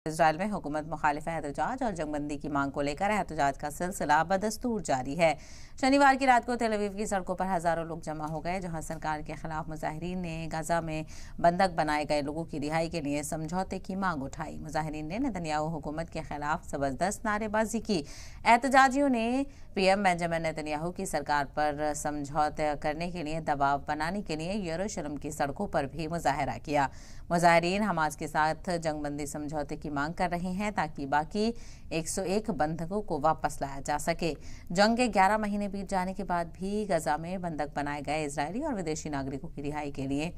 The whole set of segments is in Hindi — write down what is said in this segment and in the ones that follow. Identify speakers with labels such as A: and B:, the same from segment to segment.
A: इजराइल में हुकूमत मुखालिफ एहतजाज और जंगबंदी की मांग को लेकर एहतजाज का सिलसिला बदस्तूर जारी है। शनिवार की रात को तेल अवीव की सड़कों पर हजारों लोग जमा हो गए, जहां सरकार के खिलाफ मुजाहिरीन ने गजा में बंधक बनाए गए लोगों की रिहाई के लिए समझौते की मांग उठाई। मुजाहिरीन ने नेतन्याहू हुकूमत के खिलाफ जबरदस्त नारेबाजी की। एहतजाजियों ने पीएम बेंजामिन नेतन्याहू की सरकार पर समझौते करने के लिए दबाव बनाने के लिए यरूशलेम की सड़कों पर भी मुजाहरा किया। मुजाहिरीन हमास के साथ जंगबंदी समझौते की मांग कर रहे हैं ताकि बाकी 101 बंधकों को वापस लाया जा सके। जंग के 11 महीने बीत जाने के बाद भी गजा में बंधक बनाए गए इजरायली और विदेशी नागरिकों की रिहाई के लिए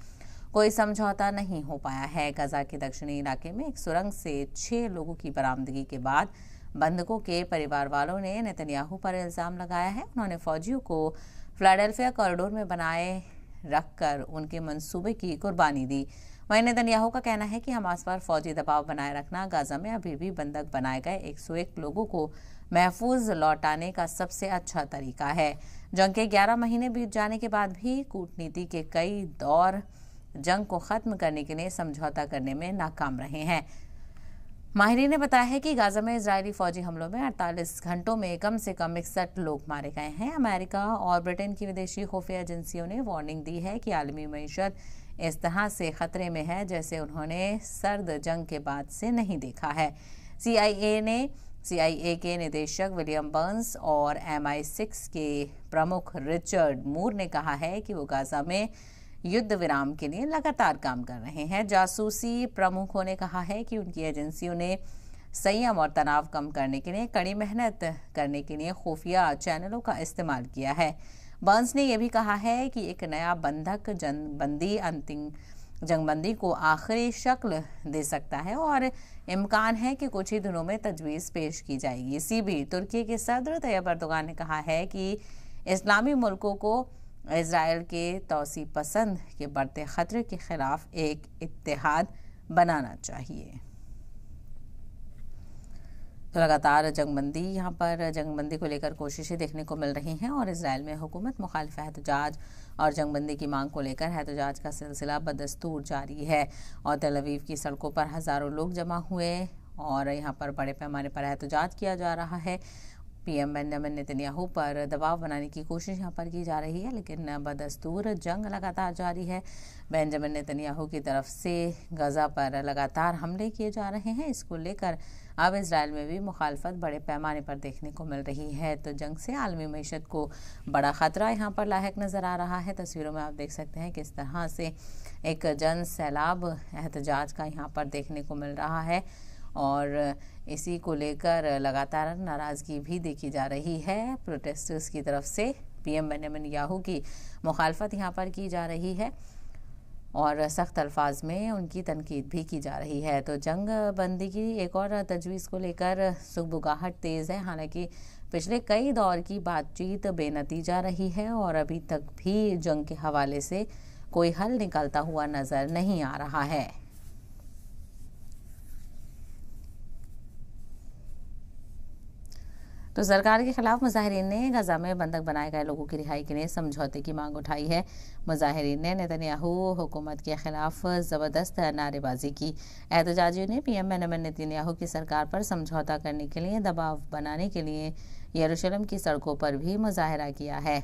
A: कोई समझौता नहीं हो पाया है। गजा के दक्षिणी इलाके में एक सुरंग से 6 लोगों की बरामदगी के बाद बंधकों के परिवार वालों ने नेतन्याहू पर इल्जाम लगाया है। उन्होंने फौजियों को फिलाडेल्फिया कॉरिडोर में बनाए रखकर उनके मंसूबे की कुर्बानी दी। वहीं नेतन्याहू का कहना है कि हमास पर फौजी दबाव बनाए रखना गाजा में अभी भी बंधक बनाए गए 101 लोगों को महफूज लौटाने का सबसे अच्छा तरीका है। जंग के 11 महीने बीत जाने के बाद भी कूटनीति के कई दौर जंग को खत्म करने के लिए समझौता करने में नाकाम रहे हैं। माहिरीन ने बताया है कि गाजा में इजरायली फौजी हमलों में 48 घंटों में कम से कम 61 लोग मारे गए हैं। अमेरिका और ब्रिटेन की विदेशी खुफिया एजेंसियों ने वार्निंग दी है कि आलमी मईशत इस तरह से खतरे में है जैसे उन्होंने सर्द जंग के बाद से नहीं देखा है। CIA के निदेशक विलियम बर्न्स और MI6 के प्रमुख रिचर्ड मूर ने कहा है कि वो गाजा में युद्ध विराम के लिए लगातार काम कर रहे हैं। जासूसी प्रमुखों ने कहा है कि उनकी एजेंसियों ने संयम और तनाव कम करने के लिए कड़ी मेहनत करने के लिए खुफिया चैनलों का इस्तेमाल किया है। बर्न्स ने यह भी कहा है कि एक नया बंधक जंगबंदी अंतिम जंगबंदी को आखिरी शक्ल दे सकता है और इम्कान है कि कुछ ही दिनों में तजवीज़ पेश की जाएगी। इसी बीच तुर्की के सदर तैयब एर्दोगान ने कहा है कि इस्लामी मुल्कों को इजराइल के तौसी पसंद के बढ़ते खतरे के खिलाफ एक इत्तेहाद बनाना चाहिए। तो लगातार जंगबंदी को लेकर कोशिशें देखने को मिल रही हैं और इजराइल में हुकूमत मुखालिफ एहतजाज और जंगबंदी की मांग को लेकर एहतजाज का सिलसिला बदस्तूर जारी है और तेल अवीव की सड़कों पर हजारों लोग जमा हुए और यहाँ पर बड़े पैमाने पर एहतजाज किया जा रहा है। पीएम बेंजामिन नेतन्याहू पर दबाव बनाने की कोशिश यहाँ पर की जा रही है, लेकिन बदस्तूर जंग लगातार जारी है। बेंजामिन नेतन्याहू की तरफ से गजा पर लगातार हमले किए जा रहे हैं। इसको लेकर अब इजराइल में भी मुखालफत बड़े पैमाने पर देखने को मिल रही है। तो जंग से आलमी मईशत को बड़ा खतरा यहाँ पर लाहिक नजर आ रहा है। तस्वीरों में आप देख सकते हैं किस तरह से एक जन सैलाब एहतजाज का यहाँ पर देखने को मिल रहा है और इसी को लेकर लगातार नाराजगी भी देखी जा रही है। प्रोटेस्टर्स की तरफ से पीएम बेंजामिन नेतन्याहू की मुखालफत यहाँ पर की जा रही है और सख्त अल्फाज में उनकी तनकीद भी की जा रही है। तो जंग बंदी की एक और तजवीज़ को लेकर सुगबुगाहट तेज़ है। हालांकि पिछले कई दौर की बातचीत बेनतीजा रही है और अभी तक भी जंग के हवाले से कोई हल निकलता हुआ नजर नहीं आ रहा है। तो सरकार के खिलाफ मुजाहिरीन ने गजा में बंधक बनाए गए लोगों की रिहाई के लिए समझौते की मांग उठाई है। मुजाहिरीन ने नेतन्याहू हुकूमत के खिलाफ जबरदस्त नारेबाजी की। एहतजाजियों ने पीएम बेंजामिन नेतन्याहू की सरकार पर समझौता करने के लिए दबाव बनाने के लिए यरूशलेम की सड़कों पर भी मुजाहरा किया है।